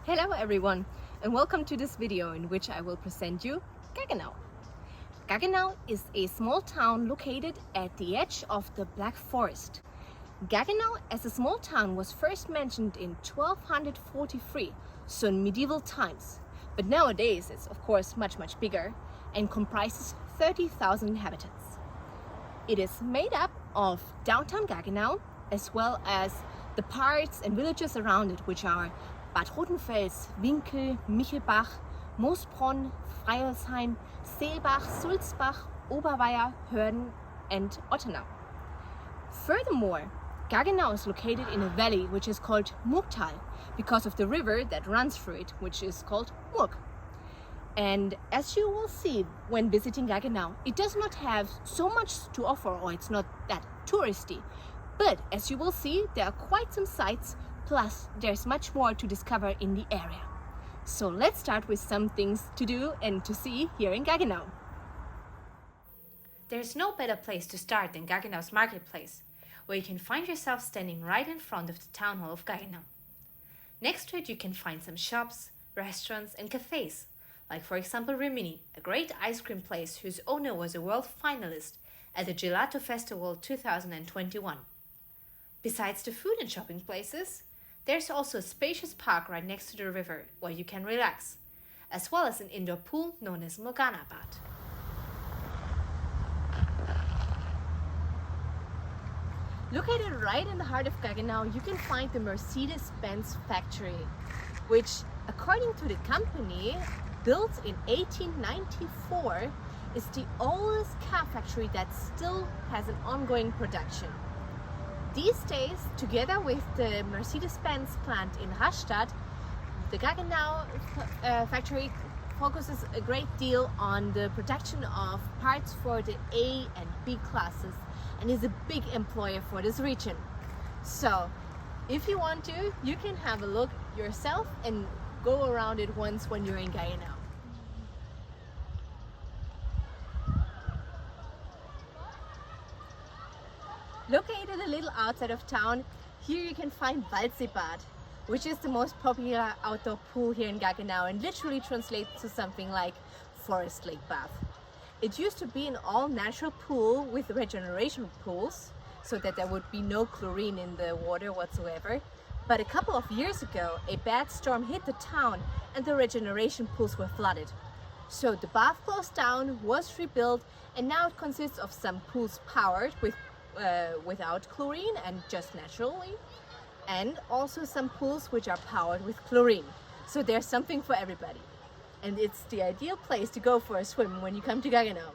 Hello everyone, and welcome to this video in which I will present you Gaggenau. Gaggenau is a small town located at the edge of the Black Forest. Gaggenau as a small town was first mentioned in 1243, so in medieval times. But nowadays it's of course much bigger and comprises 30,000 inhabitants. It is made up of downtown Gaggenau as well as the parts and villages around it, which are Bad Rotenfels, Winkel, Michelbach, Moosbronn, Freielsheim, Seelbach, Sulzbach, Oberweier, Hörden and Ottenau. Furthermore, Gaggenau is located in a valley which is called Murgtal because of the river that runs through it, which is called Murg. And as you will see when visiting Gaggenau, it does not have so much to offer, or it's not that touristy. But as you will see, there are quite some sights, plus there's much more to discover in the area. So let's start with some things to do and to see here in Gaggenau. There's no better place to start than Gaggenau's marketplace, where you can find yourself standing right in front of the town hall of Gaggenau. Next to it you can find some shops, restaurants and cafes, like for example Rimini, a great ice cream place whose owner was a world finalist at the Gelato Festival 2021. Besides the food and shopping places, there's also a spacious park right next to the river where you can relax, as well as an indoor pool known as Morgana Bad. Located right in the heart of Gaggenau, you can find the Mercedes-Benz factory, which, according to the company, built in 1894, is the oldest car factory that still has an ongoing production. These days, together with the Mercedes-Benz plant in Rastatt, the Gaggenau factory focuses a great deal on the production of parts for the A and B classes and is a big employer for this region. So, if you want to, you can have a look yourself and go around it once when you're in Gaggenau. Located a little outside of town, here you can find Waldsee-Bad, which is the most popular outdoor pool here in Gaggenau and literally translates to something like forest lake bath. It used to be an all-natural pool with regeneration pools, so that there would be no chlorine in the water whatsoever. But a couple of years ago, a bad storm hit the town and the regeneration pools were flooded. So the bath closed down, was rebuilt, and now it consists of some pools powered without chlorine and just naturally, and also some pools which are powered with chlorine. So there's something for everybody. And it's the ideal place to go for a swim when you come to Gaggenau.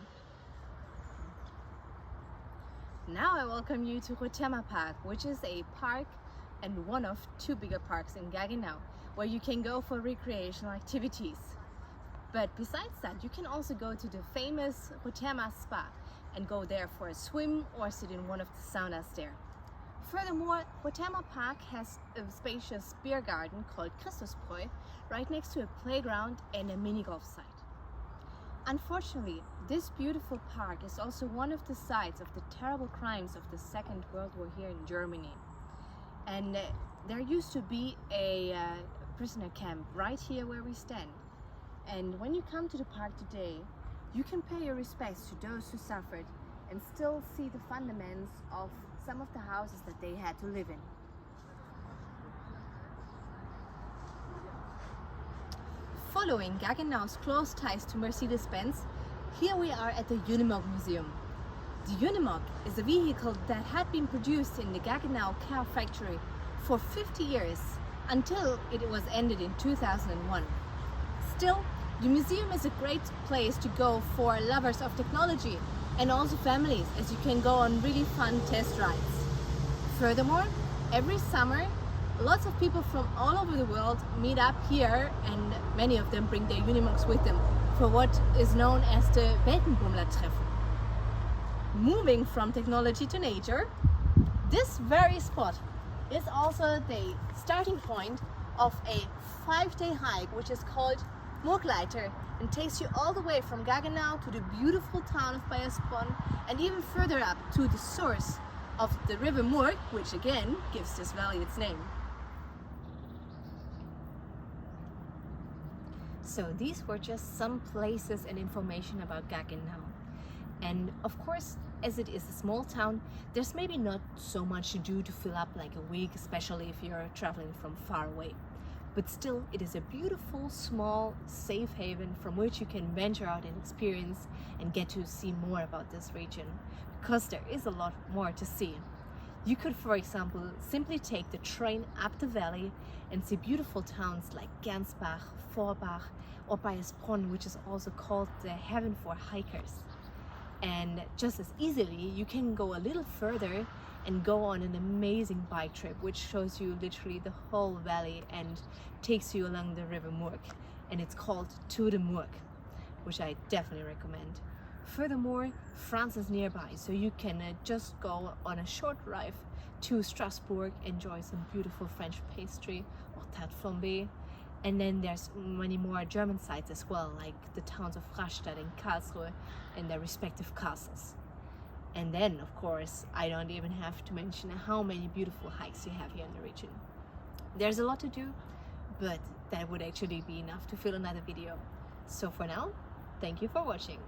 Now I welcome you to Rothermer Park, which is a park and one of two bigger parks in Gaggenau, where you can go for recreational activities. But besides that, you can also go to the famous Rothermer Spa and go there for a swim or sit in one of the saunas there. Furthermore, Rothermer Park has a spacious beer garden called Christusbräu right next to a playground and a mini golf site. Unfortunately, this beautiful park is also one of the sites of the terrible crimes of the Second World War here in Germany. And there used to be a prisoner camp right here where we stand. And when you come to the park today, you can pay your respects to those who suffered and still see the fundaments of some of the houses that they had to live in. Following Gaggenau's close ties to Mercedes-Benz, here we are at the Unimog Museum. The Unimog is a vehicle that had been produced in the Gaggenau car factory for 50 years until it was ended in 2001. Still, the museum is a great place to go for lovers of technology and also families, as you can go on really fun test rides. Furthermore, every summer, lots of people from all over the world meet up here, and many of them bring their Unimogs with them for what is known as the Weltenbummler-Treffen. Moving from technology to nature, this very spot is also the starting point of a 5-day hike, which is called Murgleiter, and takes you all the way from Gaggenau to the beautiful town of Bayersbronn and even further up to the source of the river Murg, which again gives this valley its name. So these were just some places and information about Gaggenau. And of course, as it is a small town, there's maybe not so much to do to fill up like a week, especially if you're traveling from far away. But still, it is a beautiful, small, safe haven from which you can venture out and experience and get to see more about this region, because there is a lot more to see. You could, for example, simply take the train up the valley and see beautiful towns like Gernsbach, Forbach, or Bayersbronn, which is also called the heaven for hikers. And just as easily, you can go a little further and go on an amazing bike trip, which shows you literally the whole valley and takes you along the river Murg. And it's called To the Murg, which I definitely recommend. Furthermore, France is nearby, so you can just go on a short drive to Strasbourg, enjoy some beautiful French pastry or tarte flambée. And then there's many more German sites as well, like the towns of Rastatt and Karlsruhe and their respective castles. And then, of course, I don't even have to mention how many beautiful hikes you have here in the region. There's a lot to do, but that would actually be enough to fill another video. So for now, thank you for watching.